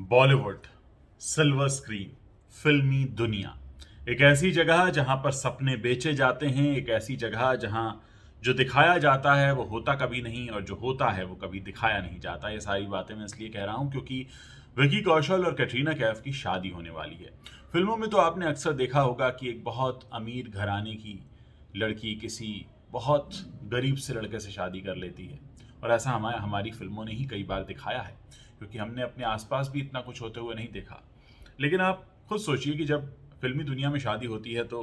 Bollywood, silver screen, फिल्मी दुनिया, एक ऐसी जगह जहां पर सपने बेचे जाते हैं, एक ऐसी जगह जहां जो दिखाया जाता है वो होता कभी नहीं और जो होता है वो कभी दिखाया नहीं जाता। ये सारी बातें मैं इसलिए कह रहा हूं क्योंकि विकी कौशल और कैटरीना कैफ की शादी होने वाली है। फिल्मों में तो आपने अक्सर देखा होगा कि एक बहुत अमीर घराने की लड़की किसी बहुत गरीब से लड़के से शादी कर लेती है, और ऐसा हमारी फिल्मों ने ही कई बार दिखाया है क्योंकि हमने अपने आसपास भी इतना कुछ होते हुए नहीं देखा। लेकिन आप खुद सोचिए कि जब फिल्मी दुनिया में शादी होती है तो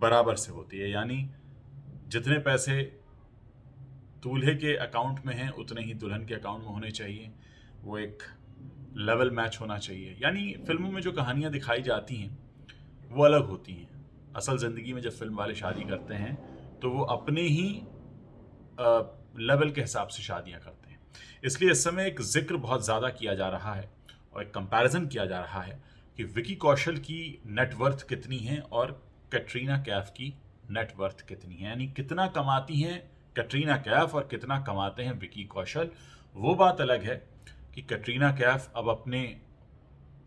बराबर से होती है, यानी जितने पैसे दूल्हे के अकाउंट में हैं उतने ही दुल्हन के अकाउंट में होने चाहिए। वो एक लेवल मैच होना चाहिए। यानी फिल्मों में जो कहानियां दिखाई जाती हैं वो अलग होती हैं। असल ज़िंदगी में जब फिल्म वाले शादी करते हैं तो वो अपने ही लेवल के हिसाब से शादियां करते हैं। इसलिए इस समय एक जिक्र बहुत ज़्यादा किया जा रहा है और एक कंपैरिजन किया जा रहा है कि विकी कौशल की नेटवर्थ कितनी है और कैटरीना कैफ की नेटवर्थ कितनी है, यानी कितना कमाती हैं कैटरीना कैफ और कितना कमाते हैं विकी कौशल। वो बात अलग है कि कैटरीना कैफ अब अपने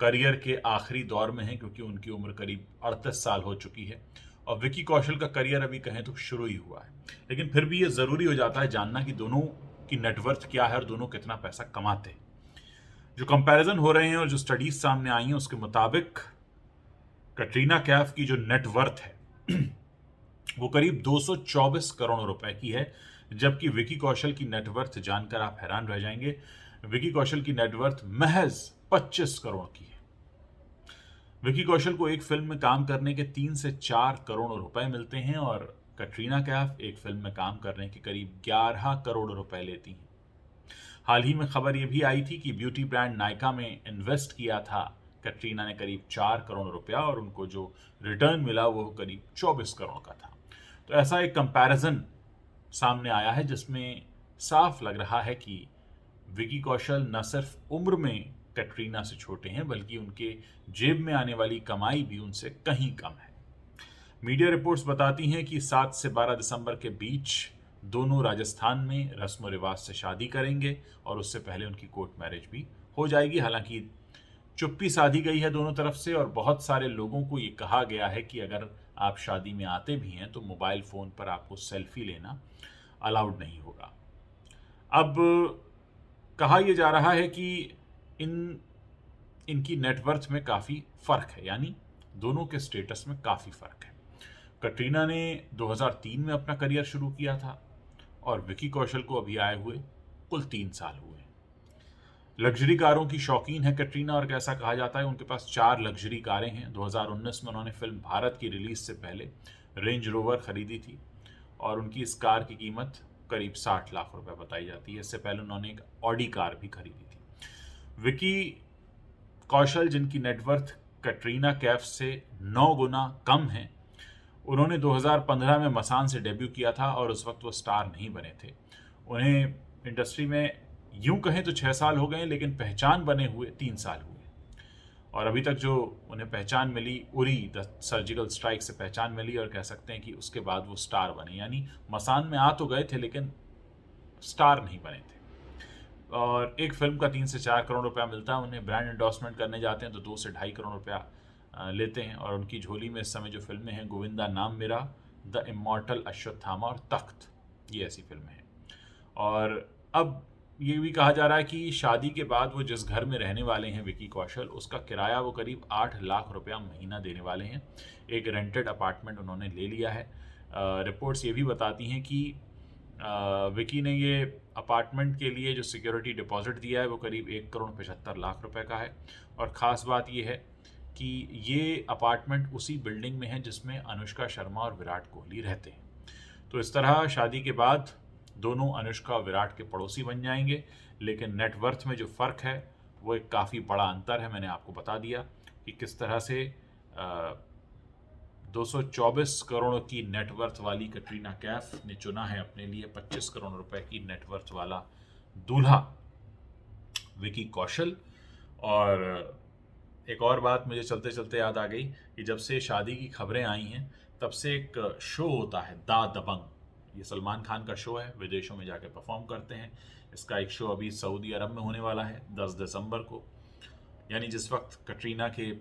करियर के आखिरी दौर में है क्योंकि उनकी उम्र करीब 38 साल हो चुकी है और विकी कौशल का करियर अभी कहें तो शुरू ही हुआ है। लेकिन फिर भी ये ज़रूरी हो जाता है जानना कि दोनों की नेटवर्थ क्या है और दोनों कितना पैसा कमाते हैं। जो कंपैरिजन हो रहे हैं और जो स्टडीज सामने आई हैं उसके मुताबिक कटरीना कैफ की जो नेटवर्थ है वो करीब 224 करोड़ रुपए की है, जबकि विकी कौशल की नेटवर्थ जानकर आप हैरान रह जाएंगे। विकी कौशल की नेटवर्थ महज 25 करोड़ की है। विकी कौशल को एक फिल्म में काम करने के 3 से 4 करोड़ रुपए मिलते हैं और कटरीना कैफ एक फिल्म में काम करने के करीब 11 करोड़ रुपए लेती हैं। हाल ही में खबर यह भी आई थी कि ब्यूटी ब्रांड नायका में इन्वेस्ट किया था कटरीना ने करीब 4 करोड़ रुपया और उनको जो रिटर्न मिला वो करीब 24 करोड़ का था। तो ऐसा एक कंपैरिजन सामने आया है जिसमें साफ लग रहा है कि विकी कौशल न सिर्फ उम्र में कैटरीना से छोटे हैं बल्कि उनके जेब में आने वाली कमाई भी उनसे कहीं कम है। मीडिया रिपोर्ट्स बताती हैं कि 7 से 12 दिसंबर के बीच दोनों राजस्थान में रस्म रिवाज से शादी करेंगे और उससे पहले उनकी कोर्ट मैरिज भी हो जाएगी। हालांकि चुप्पी साधी गई है दोनों तरफ से और बहुत सारे लोगों को ये कहा गया है कि अगर आप शादी में आते भी हैं तो मोबाइल फ़ोन पर आपको सेल्फी लेना अलाउड नहीं होगा। अब कहा यह जा रहा है कि इनकी नेटवर्थ में काफ़ी फ़र्क है, यानी दोनों के स्टेटस में काफ़ी फ़र्क है। कटरीना ने 2003 में अपना करियर शुरू किया था और विकी कौशल को अभी आए हुए कुल 3 साल हुए। लग्जरी कारों की शौकीन है कटरीना और कैसा कहा जाता है उनके पास 4 लग्जरी कारें हैं। 2019 में उन्होंने फिल्म भारत की रिलीज से पहले रेंज रोवर खरीदी थी और उनकी इस कार की कीमत करीब 60 लाख रुपए बताई जाती है। इससे पहले उन्होंने एक ऑडी कार भी खरीदी थी। विकी कौशल, जिनकी नेटवर्थ कटरीना कैफ से 9 गुना कम है, उन्होंने 2015 में मसान से डेब्यू किया था और उस वक्त वो स्टार नहीं बने थे। उन्हें इंडस्ट्री में यूं कहें तो 6 साल हो गए, लेकिन पहचान बने हुए 3 साल हुए और अभी तक जो उन्हें पहचान मिली, उरी द सर्जिकल स्ट्राइक से पहचान मिली और कह सकते हैं कि उसके बाद वो स्टार बने। यानी मसान में आ तो गए थे लेकिन स्टार नहीं बने थे। और एक फिल्म का 3 से 4 करोड़ रुपया मिलता है उन्हें। ब्रांड एंडोर्समेंट करने जाते हैं तो 2 से ढाई करोड़ रुपया लेते हैं और उनकी झोली में इस समय जो फिल्में हैं गोविंदा नाम मेरा, द इमॉर्टल अश्वत्थामा और तख्त, ये ऐसी फिल्में हैं। और अब ये भी कहा जा रहा है कि शादी के बाद वो जिस घर में रहने वाले हैं विकी कौशल, उसका किराया वो करीब 8 लाख रुपया महीना देने वाले हैं। एक रेंटेड अपार्टमेंट उन्होंने ले लिया है। रिपोर्ट्स ये भी बताती हैं कि विकी ने ये अपार्टमेंट के लिए जो सिक्योरिटी डिपॉजिट दिया है वो करीब 1 करोड़ 75 लाख रुपए का है। और ख़ास बात ये है कि ये अपार्टमेंट उसी बिल्डिंग में है जिसमें अनुष्का शर्मा और विराट कोहली रहते हैं। तो इस तरह शादी के बाद दोनों अनुष्का और विराट के पड़ोसी बन जाएंगे, लेकिन नेटवर्थ में जो फ़र्क है वो एक काफ़ी बड़ा अंतर है। मैंने आपको बता दिया कि किस तरह से 224 करोड़ की नेटवर्थ वाली कटरीना कैफ ने चुना है अपने लिए 25 करोड़ रुपए की नेटवर्थ वाला दूल्हा विकी कौशल। और एक और बात मुझे चलते चलते याद आ गई कि जब से शादी की खबरें आई हैं तब से एक शो होता है दा दबंग। ये सलमान खान का शो है, विदेशों में जाके परफॉर्म करते हैं। इसका एक शो अभी सऊदी अरब में होने वाला है 10 दिसंबर को। यानी जिस वक्त कटरीना के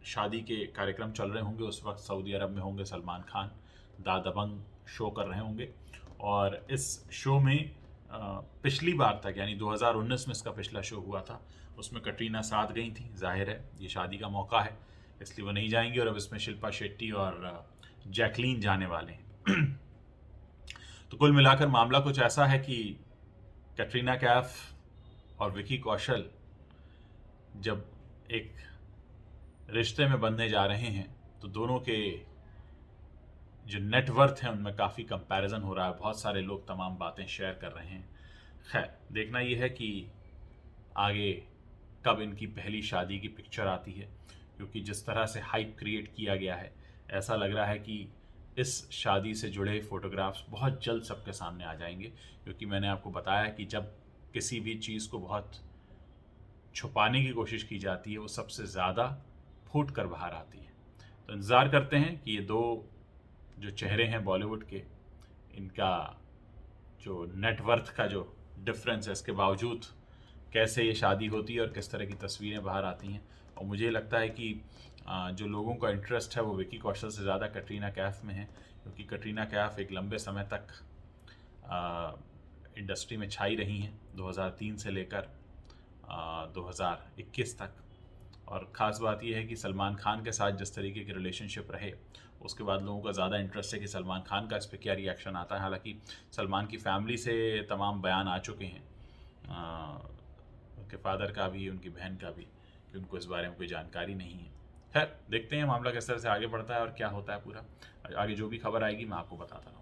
शादी के कार्यक्रम चल रहे होंगे उस वक्त सऊदी अरब में होंगे सलमान खान, दा दबंग शो कर रहे होंगे। और इस शो में पिछली बार तक यानी 2019 में इसका पिछला शो हुआ था, उसमें कटरीना साथ गई थी। जाहिर है ये शादी का मौका है इसलिए वो नहीं जाएंगी, और अब इसमें शिल्पा शेट्टी और जैकलीन जाने वाले हैं। तो कुल मिलाकर मामला कुछ ऐसा है कि कैटरीना कैफ और विकी कौशल जब एक रिश्ते में बंधने जा रहे हैं तो दोनों के जो नेटवर्थ हैं उनमें काफ़ी कंपैरिजन हो रहा है। बहुत सारे लोग तमाम बातें शेयर कर रहे हैं। खैर, देखना ये है कि आगे कब इनकी पहली शादी की पिक्चर आती है, क्योंकि जिस तरह से हाइप क्रिएट किया गया है ऐसा लग रहा है कि इस शादी से जुड़े फ़ोटोग्राफ्स बहुत जल्द सबके सामने आ जाएंगे। क्योंकि मैंने आपको बताया कि जब किसी भी चीज़ को बहुत छुपाने की कोशिश की जाती है वो सबसे ज़्यादा फूट कर बाहर आती है। तो इंतज़ार करते हैं कि ये दो जो चेहरे हैं बॉलीवुड के, इनका जो नेटवर्थ का जो डिफरेंस है इसके बावजूद कैसे ये शादी होती है और किस तरह की तस्वीरें बाहर आती हैं। और मुझे लगता है कि जो लोगों का इंटरेस्ट है वो विकी कौशल से ज़्यादा कटरीना कैफ में है, क्योंकि कटरीना कैफ एक लंबे समय तक इंडस्ट्री में छाई रही हैं, 2003 से लेकर 2021 तक। और ख़ास बात यह है कि सलमान खान के साथ जिस तरीके के रिलेशनशिप रहे उसके बाद लोगों का ज़्यादा इंटरेस्ट है कि सलमान खान का इस पर क्या रिएक्शन आता है। हालांकि सलमान की फैमिली से तमाम बयान आ चुके हैं, उनके फादर का भी उनकी बहन का भी, कि उनको इस बारे में कोई जानकारी नहीं है। खैर, देखते हैं मामला किस तरह से आगे बढ़ता है और क्या होता है पूरा। आगे जो भी खबर आएगी मैं आपको बताता रहूँगा।